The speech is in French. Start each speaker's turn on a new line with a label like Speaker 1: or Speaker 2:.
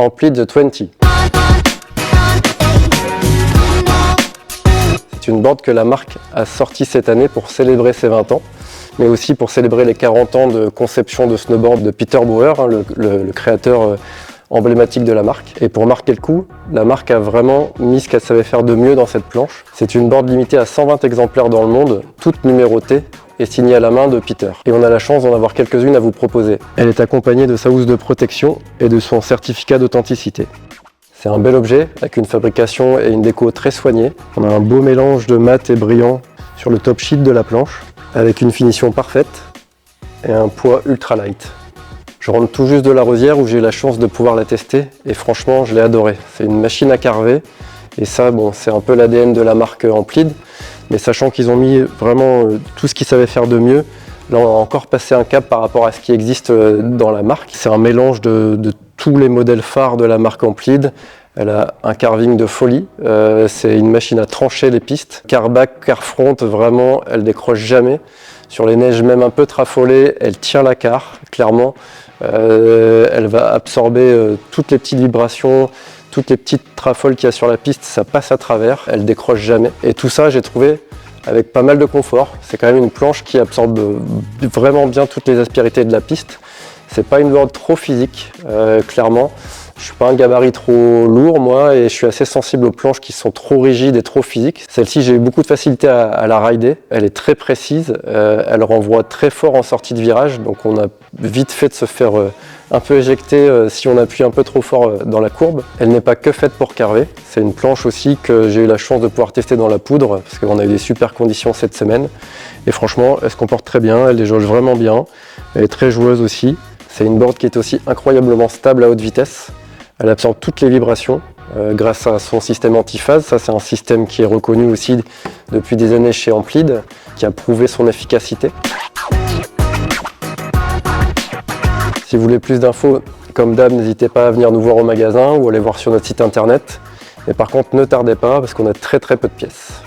Speaker 1: Amplid The 20. C'est une board que la marque a sortie cette année pour célébrer ses 20 ans, mais aussi pour célébrer les 40 ans de conception de snowboard de Peter Bauer, le créateur emblématique de la marque. Et pour marquer le coup, la marque a vraiment mis ce qu'elle savait faire de mieux dans cette planche. C'est une board limitée à 120 exemplaires dans le monde, toute numérotée et signée à la main de Peter. Et on a la chance d'en avoir quelques-unes à vous proposer. Elle est accompagnée de sa housse de protection et de son certificat d'authenticité. C'est un bel objet avec une fabrication et une déco très soignée. On a un beau mélange de mat et brillant sur le top sheet de la planche, avec une finition parfaite et un poids ultra light. Je rentre tout juste de la Rosière où j'ai eu la chance de pouvoir la tester et franchement je l'ai adoré. C'est une machine à carver et ça bon, c'est un peu l'ADN de la marque Amplid, mais sachant qu'ils ont mis vraiment tout ce qu'ils savaient faire de mieux, là on a encore passé un cap par rapport à ce qui existe dans la marque. C'est un mélange de tous les modèles phares de la marque Amplid. Elle a un carving de folie, c'est une machine à trancher les pistes. Car back, car front, vraiment elle décroche jamais. Sur les neiges même un peu trafolées, elle tient la car, clairement. Elle va absorber toutes les petites vibrations, toutes les petites trafoles qu'il y a sur la piste, ça passe à travers, elle décroche jamais. Et tout ça, j'ai trouvé avec pas mal de confort. C'est quand même une planche qui absorbe vraiment bien toutes les aspérités de la piste. C'est pas une board trop physique, clairement. Je suis pas un gabarit trop lourd moi et je suis assez sensible aux planches qui sont trop rigides et trop physiques. Celle-ci j'ai eu beaucoup de facilité à la rider, elle est très précise, elle renvoie très fort en sortie de virage, donc on a vite fait de se faire un peu éjecter si on appuie un peu trop fort dans la courbe. Elle n'est pas que faite pour carver, c'est une planche aussi que j'ai eu la chance de pouvoir tester dans la poudre parce qu'on a eu des super conditions cette semaine et franchement elle se comporte très bien, elle déjauge vraiment bien, elle est très joueuse aussi. C'est une board qui est aussi incroyablement stable à haute vitesse. Elle absorbe toutes les vibrations grâce à son système antiphase. Ça, c'est un système qui est reconnu aussi depuis des années chez Amplid, qui a prouvé son efficacité. Si vous voulez plus d'infos, comme d'hab, n'hésitez pas à venir nous voir au magasin ou aller voir sur notre site internet. Mais par contre, ne tardez pas parce qu'on a très peu de pièces.